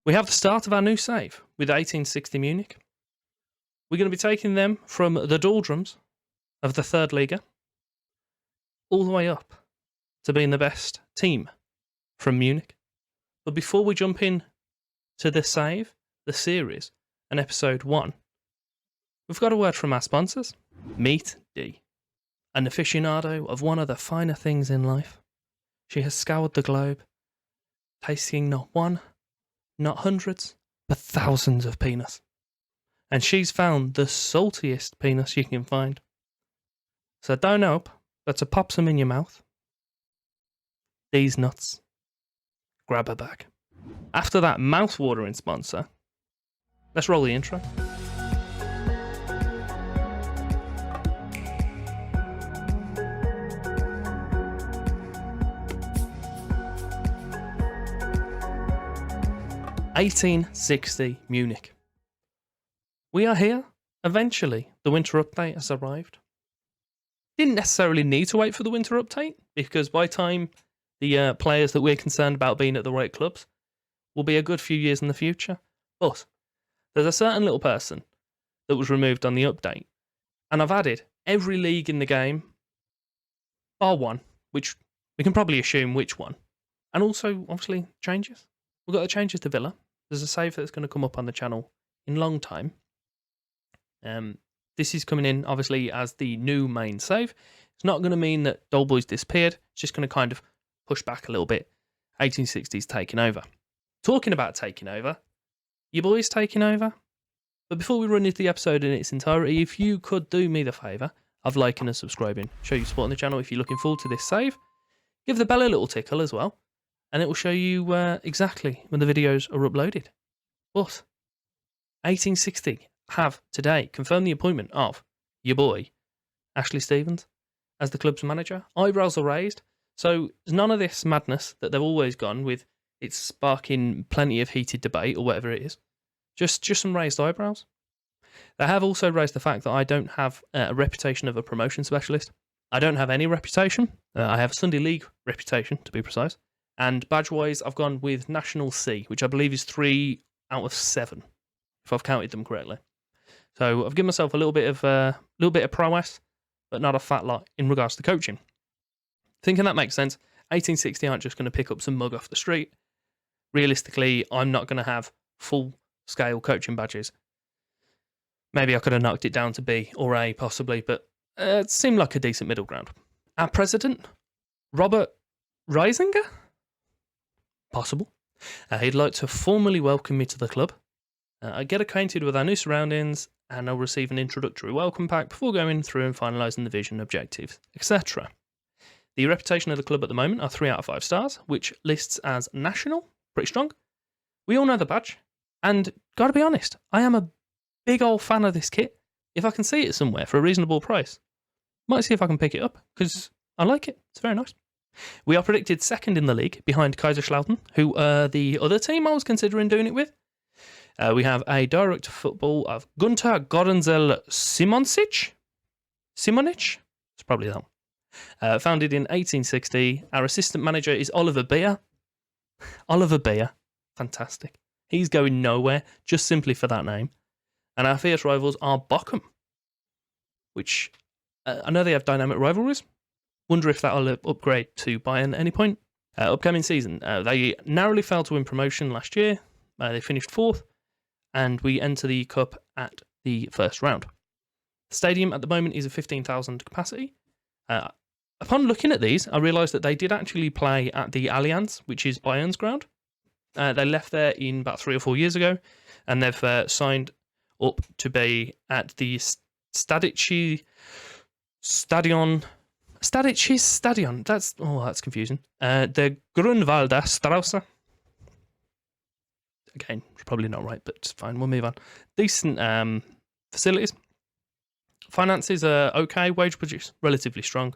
We have the start of our new save with 1860 Munich. We're going to be taking them from the doldrums of the third Liga all the way up to being the best team from Munich. But before we jump in to the save, the series, and episode 1, we've got a word from our sponsors. Meet Dee, an aficionado of one of the finer things in life. She has scoured the globe, tasting not one, not hundreds, but thousands of peanuts. And she's found the saltiest peanuts you can find. So don't hope but to pop some in your mouth. These nuts. Grab a bag. After that mouth-watering sponsor, let's roll the intro. (1860 Munich). We are here. Eventually, the winter update has arrived. Didn't necessarily need to wait for the winter update, because by the time the players that we're concerned about being at the right clubs will be a good few years in the future. But there's a certain little person that was removed on the update, and I've added every league in the game, bar one, which we can probably assume which one, and also, obviously, changes. We've got the changes to Villa. There's a save that's going to come up on the channel in long time. This is coming in, obviously, as the new main save. It's not going to mean that Doleboy's disappeared. It's just going to kind of push back a little bit. 1860's taking over. Talking about taking over, your boy's taking over. But before we run into the episode in its entirety, if you could do me the favour of liking and subscribing, show your support on the channel if you're looking forward to this save, give the bell a little tickle as well, and it will show you exactly when the videos are uploaded. But 1860 have today confirmed the appointment of your boy, Ashley Stevens, as the club's manager. Eyebrows are raised, so there's none of this madness that they've always gone with. It's sparking plenty of heated debate or whatever it is. Just some raised eyebrows. They have also raised the fact that I don't have a reputation of a promotion specialist. I don't have any reputation. I have a Sunday League reputation, to be precise. And badge-wise, I've gone with National C, which I believe is 3 out of 7, if I've counted them correctly. So I've given myself a little bit of prowess, but not a fat lot in regards to coaching. Thinking that makes sense. 1860 aren't just going to pick up some mug off the street. Realistically, I'm not going to have full-scale coaching badges. Maybe I could have knocked it down to B or A, possibly, but it seemed like a decent middle ground. Our president, Robert Reisinger? Possible. He'd like to formally welcome me to the club. I get acquainted with our new surroundings, and I'll receive an introductory welcome pack before going through and finalising the vision, objectives, etc. The reputation of the club at the moment are 3 out of 5 stars, which lists as national, pretty strong. We all know the badge, and gotta be honest, I am a big old fan of this kit. If I can see it somewhere for a reasonable price, might see if I can pick it up, because I like it. It's very nice. We are predicted second in the league, behind Kaiserslautern, who are the other team I was considering doing it with. We have a director of football of Gunter Gorenzel Simonic. It's probably that one. Founded in 1860. Our assistant manager is Oliver Beer. Oliver Beer. Fantastic. He's going nowhere, just simply for that name. And our fierce rivals are Bochum, which I know they have dynamic rivalries. Wonder if that'll upgrade to Bayern at any point. Upcoming season. They narrowly failed to win promotion last year. They finished 4th. And we enter the cup at the first round. The stadium at the moment is a 15,000 capacity. Upon looking at these, I realised that they did actually play at the Allianz, which is Bayern's ground. They left there in about 3 or 4 years ago, and they've signed up to be at the Stadisches Stadion. That's confusing. The Grünwalder Straße. Again, probably not right, but it's fine. We'll move on. Decent facilities. Finances are okay. Wage produce, relatively strong.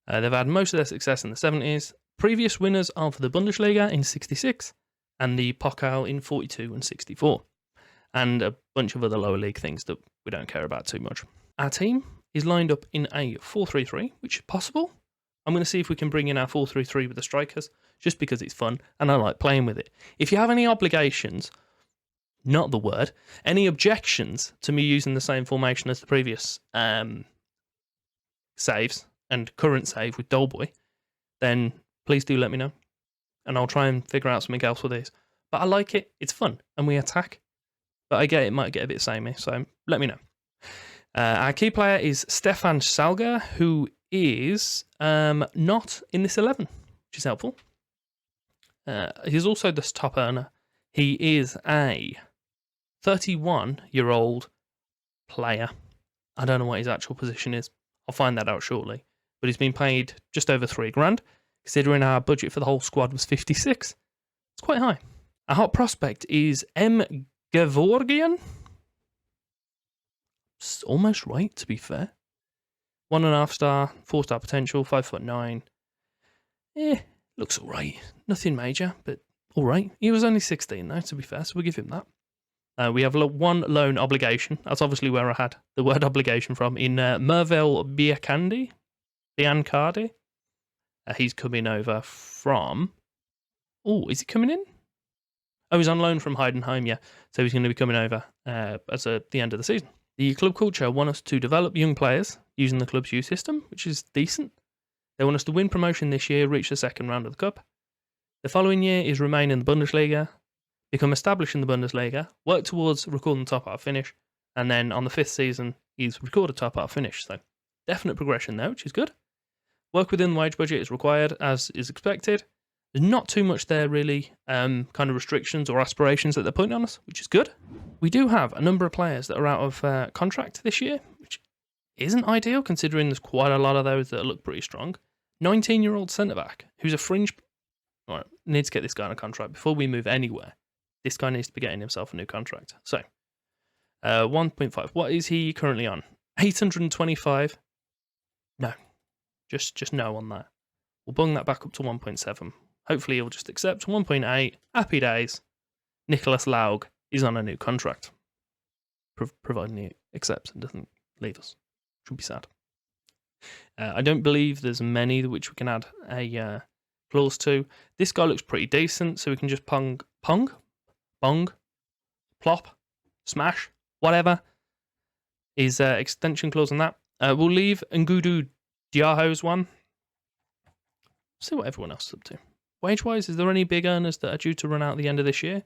They've had most of their success in the 70s. Previous winners are for the Bundesliga in 66 and the Pokal in 42 and 64. And a bunch of other lower league things that we don't care about too much. Our team is lined up in a 4-3-3, which is possible. I'm going to see if we can bring in our 4-3-3 with the strikers, just because it's fun and I like playing with it. If you have any obligations, not the word, any objections to me using the same formation as the previous saves and current save with Doleboy, then please do let me know. And I'll try and figure out something else with this. But I like it, it's fun, and we attack. But I get it might get a bit samey, so let me know. Our key player is Stefan Salger, who is not in this 11, which is helpful. He's also the top earner. He is a 31-year-old player. I don't know what his actual position is. I'll find that out shortly. But he's been paid just over $3,000, considering our budget for the whole squad was 56. It's quite high. Our hot prospect is M. Gevorgian. It's almost right, to be fair. 1.5 star, 4-star potential, 5'9". Looks alright. Nothing major, but alright. He was only 16 though, to be fair, so we'll give him that. We have one loan obligation. That's obviously where I had the word obligation from. In Merville Biancardi. He's coming over from... Oh, is he coming in? Oh, he's on loan from Heidenheim, yeah. So he's going to be coming over at the end of the season. The club culture want us to develop young players using the club's youth system, which is decent. They want us to win promotion this year, reach the second round of the cup. The following year is remain in the Bundesliga, become established in the Bundesliga, work towards recording the top half finish, and then on the 5th season, he's recorded top half finish. So definite progression there, which is good. Work within the wage budget is required, as is expected. There's not too much there, really, kind of restrictions or aspirations that they're putting on us, which is good. We do have a number of players that are out of contract this year, which isn't ideal, considering there's quite a lot of those that look pretty strong. 19-year-old centre-back, who's a fringe... All right, needs to get this guy on a contract. Before we move anywhere, this guy needs to be getting himself a new contract. So, 1.5. What is he currently on? 825? No. Just no on that. We'll bung that back up to 1.7. Hopefully he'll just accept 1.8. Happy days. Nicholas Laug is on a new contract. Providing he accepts and doesn't leave us. Should be sad. I don't believe there's many which we can add a clause to. This guy looks pretty decent, so we can just bong, plop, smash, whatever. Is extension clause on that. We'll leave Ngudu Diaho's one. See what everyone else is up to. Wage-wise, is there any big earners that are due to run out at the end of this year?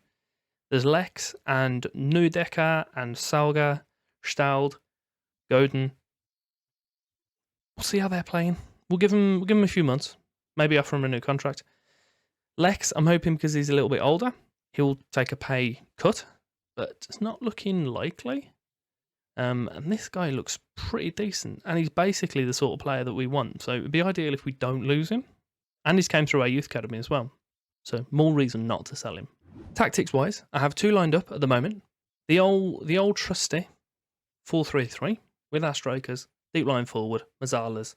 There's Lex and Neudecker and Salga, Staud, Godin. We'll see how they're playing. We'll give them a few months. Maybe offer him a new contract. Lex, I'm hoping because he's a little bit older, he'll take a pay cut, but it's not looking likely. And this guy looks pretty decent, and he's basically the sort of player that we want. So it'd be ideal if we don't lose him. And he's came through our youth academy as well. So more reason not to sell him. Tactics-wise, I have 2 lined up at the moment. The old trusty 4-3-3 with our strikers, deep line forward, Mazzalas.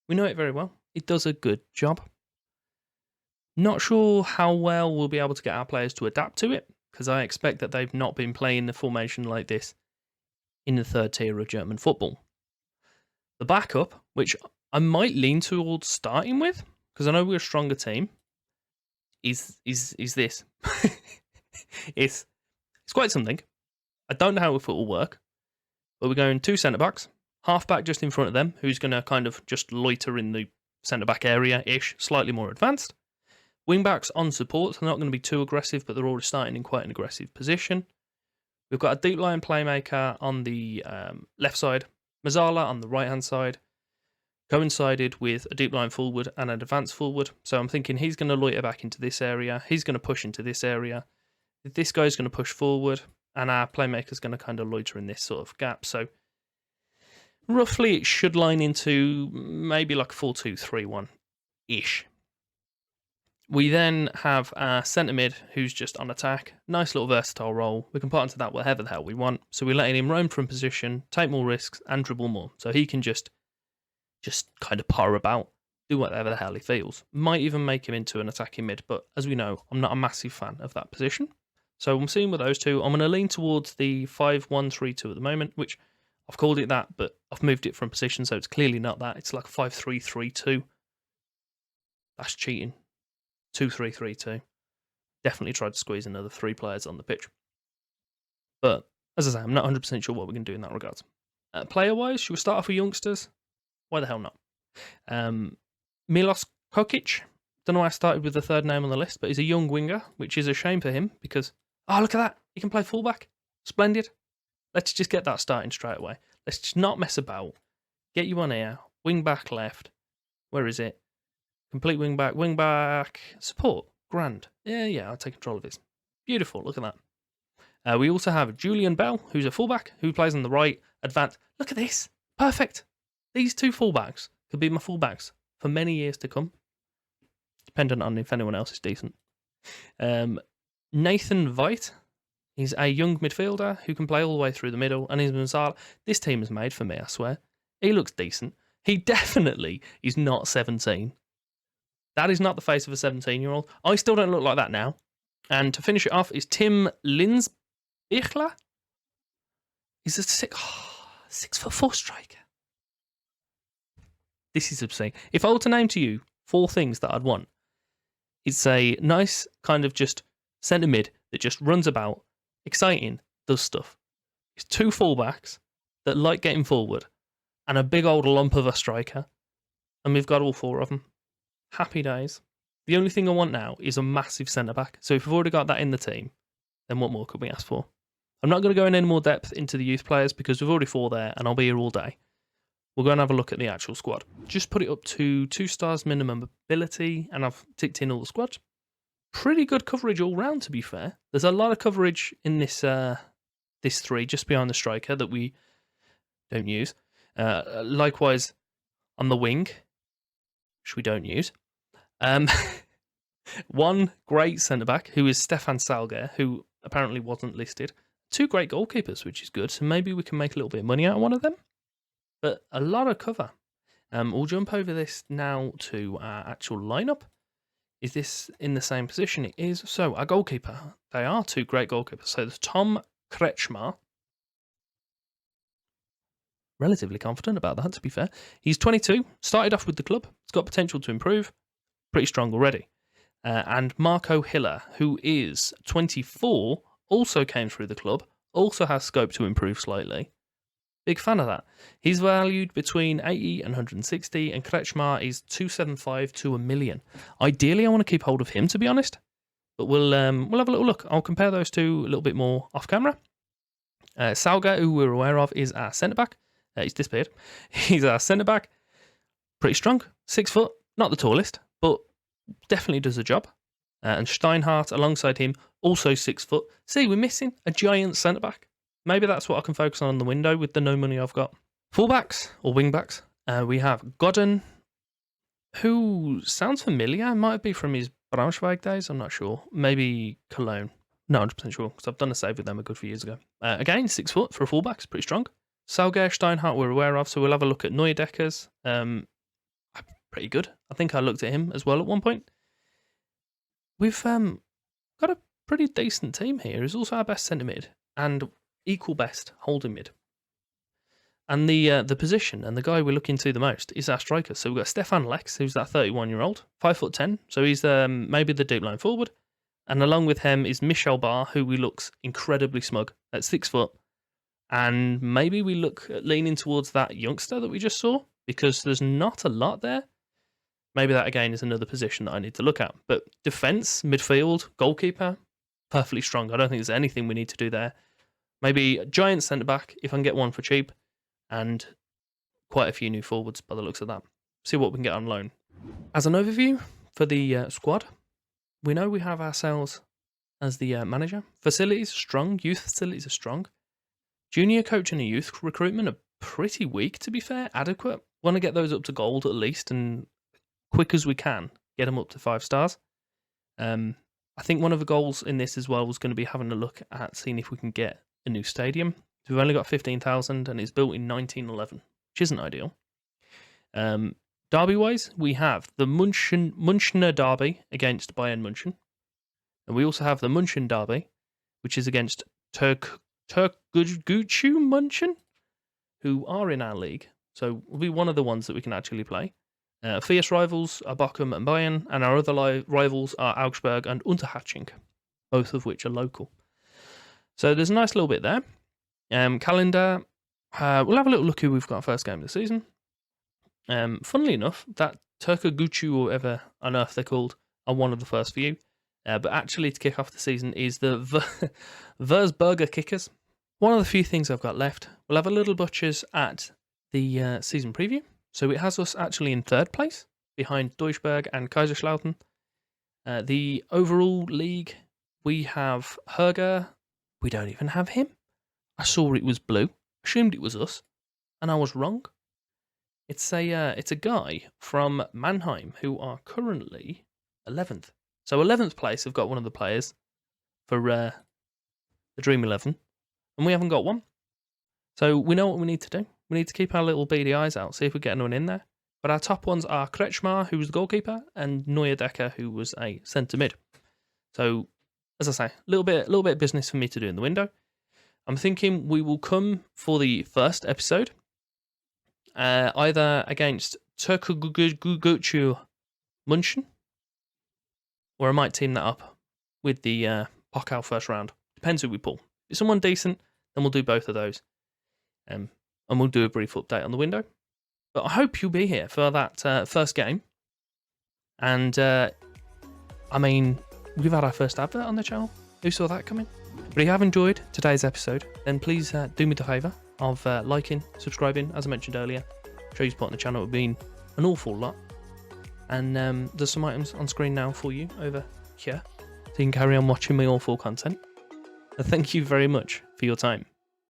We know it very well. It does a good job. Not sure how well we'll be able to get our players to adapt to it, because I expect that they've not been playing the formation like this in the 3rd tier of German football. The backup, which I might lean towards starting with, because I know we're a stronger team, is this. It's quite something. I don't know how it will work, but we're going 2 centre-backs, half-back just in front of them, who's going to kind of just loiter in the centre-back area-ish, slightly more advanced. Wing-backs on support, they're not going to be too aggressive, but they're already starting in quite an aggressive position. We've got a deep line playmaker on the left side, Mazzala on the right-hand side, coincided with a deep line forward and an advanced forward. So I'm thinking he's going to loiter back into this area. He's going to push into this area. This guy's going to push forward, and our playmaker's going to kind of loiter in this sort of gap. So roughly it should line into maybe like 4-2-3-1-ish. We then have our centre mid who's just on attack. Nice little versatile role. We can put into that whatever the hell we want. So we're letting him roam from position, take more risks, and dribble more. So he can just kind of power about, do whatever the hell he feels. Might even make him into an attacking mid, but as we know, I'm not a massive fan of that position. So I'm seeing with those two, I'm going to lean towards the 5-1-3-2 at the moment, which I've called it that, but I've moved it from position, so it's clearly not that. It's like a 5-3-3-2 That's cheating. 2-3-3-2. Definitely tried to squeeze another 3 players on the pitch. But, as I say, I'm not 100% sure what we can do in that regard. Player-wise, should we start off with youngsters? Why the hell not? Milos Kokic. Don't know why I started with the third name on the list, but he's a young winger, which is a shame for him because, oh, look at that. He can play fullback. Splendid. Let's just get that starting straight away. Let's just not mess about. Get you on here. Wing back left. Where is it? Complete wing back. Support. Grand. Yeah, I'll take control of this. Beautiful. Look at that. We also have Julian Bell, who's a fullback, who plays on the right. Advanced. Look at this. Perfect. These 2 fullbacks could be my fullbacks for many years to come. Dependent on if anyone else is decent. Nathan Veit. He's a young midfielder who can play all the way through the middle. And he's Mazal. This team is made for me, I swear. He looks decent. He definitely is not 17. That is not the face of a 17-year-old. I still don't look like that now. And to finish it off is Tim Linsbichler. He's a 6'4" striker. This is obscene. If I were to name to you 4 things that I'd want, it's a nice kind of just centre mid that just runs about, exciting, does stuff. It's 2 fullbacks that like getting forward, and a big old lump of a striker. And we've got all 4 of them. Happy days. The only thing I want now is a massive centre-back. So if we've already got that in the team, then what more could we ask for? I'm not going to go in any more depth into the youth players because we've already 4 there, and I'll be here all day. We'll go and have a look at the actual squad. Just put it up to 2 stars minimum ability, and I've ticked in all the squads. Pretty good coverage all round, to be fair. There's a lot of coverage in this 3, just behind the striker, that we don't use. Likewise, on the wing, which we don't use. One great centre-back, who is Stefan Salger, who apparently wasn't listed. 2 great goalkeepers, which is good, so maybe we can make a little bit of money out of one of them. But a lot of cover. We'll jump over this now to our actual lineup. Is this in the same position? It is. So, our goalkeeper. They are 2 great goalkeepers. So, there's Tom Kretschmar. Relatively confident about that, to be fair. He's 22. Started off with the club. He's got potential to improve. Pretty strong already. And Marco Hiller, who is 24, also came through the club. Also has scope to improve slightly. Big fan of that. He's valued between 80 and 160, and Kretschmar is 275 to $1 million. Ideally, I want to keep hold of him, to be honest. But we'll have a little look. I'll compare those 2 a little bit more off camera. Salga, who we're aware of, is our centre-back. He's disappeared. He's our centre-back. Pretty strong. 6 foot. Not the tallest, but definitely does the job. And Steinhardt, alongside him, also 6 foot. See, we're missing a giant centre-back. Maybe that's what I can focus on the window with the no money I've got. Fullbacks, or wingbacks, we have Godden, who sounds familiar. Might be from his Braunschweig days, I'm not sure. Maybe Cologne. Not 100% sure, because I've done a save with them a good few years ago. Again, 6 foot for a fullback, it's pretty strong. Salger, Steinhardt we're aware of, so we'll have a look at Neudeckers. Pretty good. I think I looked at him as well at one point. We've got a pretty decent team here. He's also our best centre mid, and equal best holding mid. And the position and the guy we're looking to the most is our striker. So we've got Stefan Lex, who's that 31-year-old, 5'10", so he's maybe the deep line forward. And along with him is Michel Barr, who we looks incredibly smug at 6 foot. And maybe we look at leaning towards that youngster that we just saw, because there's not a lot there. Maybe that again is another position that I need to look at. But defence, midfield, goalkeeper, perfectly strong. I don't think there's anything we need to do there. Maybe a giant centre-back, if I can get one for cheap, and quite a few new forwards by the looks of that. See what we can get on loan. As an overview for the squad, we know we have ourselves as the manager. Facilities, strong. Youth facilities are strong. Junior coaching and youth recruitment are pretty weak, to be fair. Adequate. Want to get those up to gold at least, and quick as we can, get them up to 5 stars. I think one of the goals in this as well was going to be having a look at seeing if we can get a new stadium. We've only got 15,000 and it's built in 1911, which isn't ideal. Derby-wise, we have the Münchner Derby against Bayern München. And we also have the München Derby, which is against Türkgücü München, who are in our league. So will be one of the ones that we can actually play. Fierce rivals are Bochum and Bayern, and our other rivals are Augsburg and Unterhaching, both of which are local. So there's a nice little bit there. Calendar, we'll have a little look who we've got first game of the season. Funnily enough, that Turkaguchu, or whatever on earth they're called, are one of the first few. But actually, to kick off the season is the Würzburger Kickers. One of the few things I've got left. We'll have a little butchers at the season preview. So it has us actually in third place, behind Duisburg and Kaiserslautern. The overall league, we have Herger. We don't even have him. I saw it was blue, assumed it was us, and I was wrong. It's a guy from Mannheim who are currently 11th. So 11th place have got one of the players for the Dream 11, and we haven't got one. So we know what we need to do. We need to keep our little beady eyes out, see if we get anyone in there. But our top ones are Kretschmar, who was the goalkeeper, and Neuerdecker, who was a centre mid. So, as I say, a little bit of business for me to do in the window. I'm thinking we will come for the first episode, either against Türkgücü München, or I might team that up with the Pokal first round. Depends who we pull. If it's someone decent, then we'll do both of those. And we'll do a brief update on the window. But I hope you'll be here for that first game. And, I mean, we've had our first advert on the channel. Who saw that coming? But if you have enjoyed today's episode, then please do me the favour of liking, subscribing, as I mentioned earlier. Show you support on the channel would mean an awful lot. And there's some items on screen now for you over here. So you can carry on watching my awful content. Thank you very much for your time.